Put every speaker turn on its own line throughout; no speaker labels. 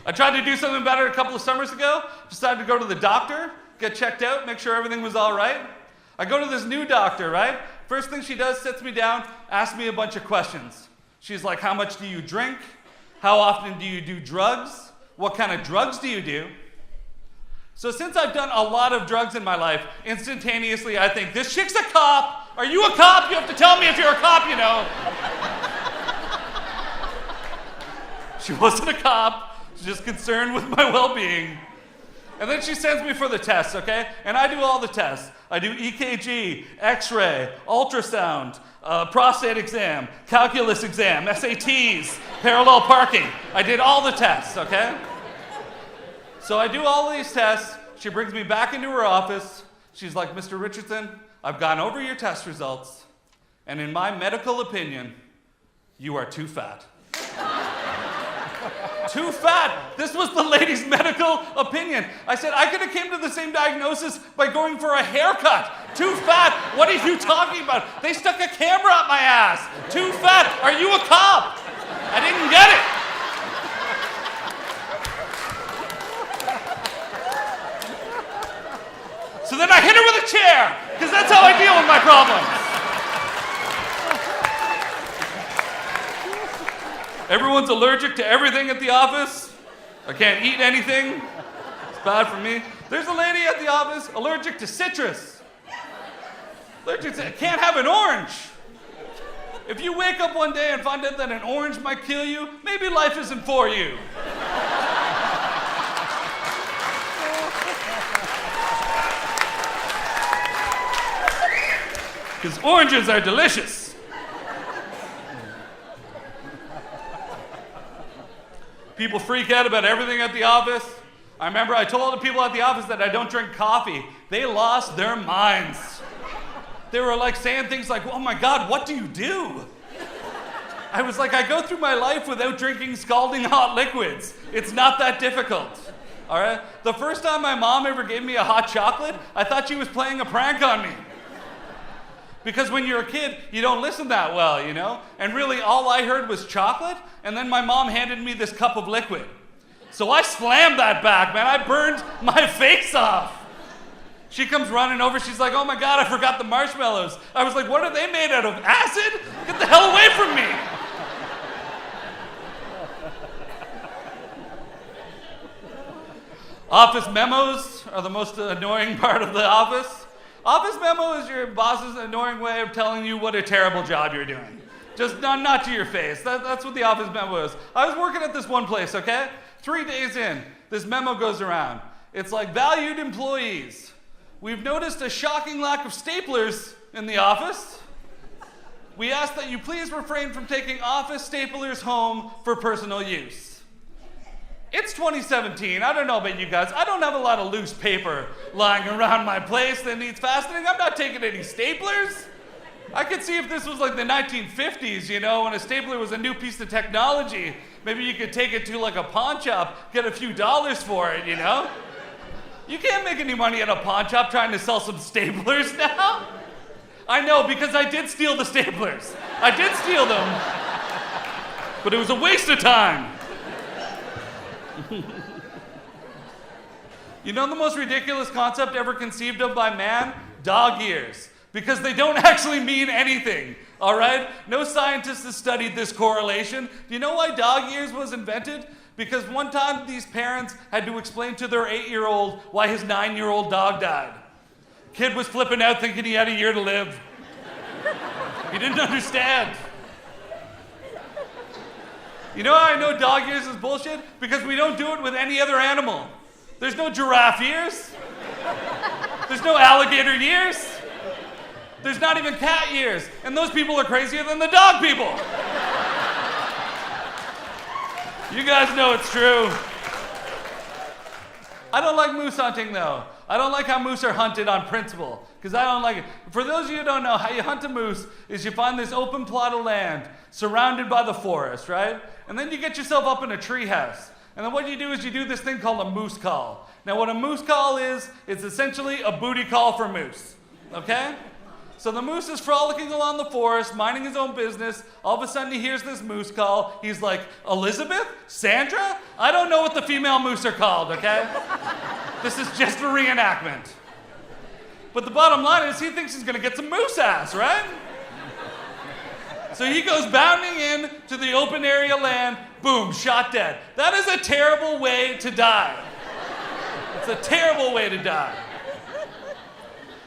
I tried to do something about it a couple of summers ago. Decided to go to the doctor, get checked out, make sure everything was all right. I go to this new doctor, right? First thing she does, sits me down, asks me a bunch of questions. She's like, how much do you drink? How often do you do drugs? What kind of drugs do you do? So since I've done a lot of drugs in my life, instantaneously I think, this chick's a cop. Are you a cop? You have to tell me if you're a cop, you know. She wasn't a cop. She's just concerned with my well-being. And then she sends me for the tests, okay? And I do all the tests. I do EKG, X-ray, ultrasound, prostate exam, calculus exam, SATs, parallel parking. I did all the tests, okay? So I do all of these tests. She brings me back into her office. She's like, Mr. Richardson, I've gone over your test results, and in my medical opinion, you are too fat. Too fat. This was the lady's medical opinion. I said, I could have came to the same diagnosis by going for a haircut. Too fat. What are you talking about? They stuck a camera up my ass. Too fat. Are you a cop? I didn't get it. So then I hit her with a chair, because that's how I deal with my problems. Everyone's allergic to everything at the office. I can't eat anything. It's bad for me. There's a lady at the office allergic to citrus. Can't have an orange. If you wake up one day and find out that an orange might kill you, maybe life isn't for you. Because oranges are delicious. People freak out about everything at the office. I remember I told the people at the office that I don't drink coffee. They lost their minds. They were like saying things like, oh my God, what do you do? I was like, I go through my life without drinking scalding hot liquids. It's not that difficult. All right? The first time my mom ever gave me a hot chocolate, I thought she was playing a prank on me. Because when you're a kid, you don't listen that well, you know? And really, all I heard was chocolate, and then my mom handed me this cup of liquid. So I slammed that back, man. I burned my face off. She comes running over. She's like, oh my God, I forgot the marshmallows. I was like, what are they made out of? Acid? Get the hell away from me. Office memos are the most annoying part of the office. Office memo is your boss's annoying way of telling you what a terrible job you're doing. Just not to your face. That's what the office memo is. I was working at this one place, okay? 3 days in, this memo goes around. It's like, valued employees, we've noticed a shocking lack of staplers in the office. We ask that you please refrain from taking office staplers home for personal use. It's 2017. I don't know about you guys. I don't have a lot of loose paper lying around my place that needs fastening. I'm not taking any staplers. I could see if this was like the 1950s, you know, when a stapler was a new piece of technology. Maybe you could take it to like a pawn shop, get a few dollars for it, you know? You can't make any money at a pawn shop trying to sell some staplers now. I know, because I did steal the staplers. I did steal them. But it was a waste of time. You know the most ridiculous concept ever conceived of by man? Dog ears. Because they don't actually mean anything, all right? No scientist has studied this correlation. Do you know why dog ears was invented? Because one time these parents had to explain to their 8-year-old why his 9-year-old dog died. Kid was flipping out thinking he had a year to live. He didn't understand. You know how I know dog ears is bullshit? Because we don't do it with any other animal. There's no giraffe ears. There's no alligator ears. There's not even cat ears. And those people are crazier than the dog people. You guys know it's true. I don't like moose hunting though. I don't like how moose are hunted on principle, because I don't like it. For those of you who don't know, how you hunt a moose is you find this open plot of land surrounded by the forest, right? And then you get yourself up in a tree house. And then what you do is you do this thing called a moose call. Now what a moose call is, it's essentially a booty call for moose, okay? So the moose is frolicking along the forest, minding his own business. All of a sudden he hears this moose call. He's like, Elizabeth? Sandra? I don't know what the female moose are called, okay? This is just a reenactment. But the bottom line is he thinks he's gonna get some moose ass, right? So he goes bounding in to the open area land, boom, shot dead. That is a terrible way to die. It's a terrible way to die.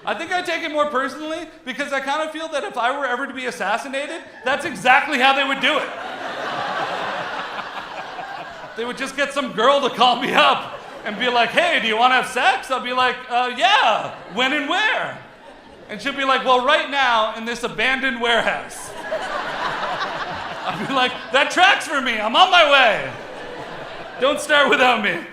I think I take it more personally because I kind of feel that if I were ever to be assassinated, that's exactly how they would do it. They would just get some girl to call me up and be like, hey, do you want to have sex? I'll be like, yeah, when and where? And she'll be like, well, right now in this abandoned warehouse. I'll be like, that tracks for me, I'm on my way. Don't start without me.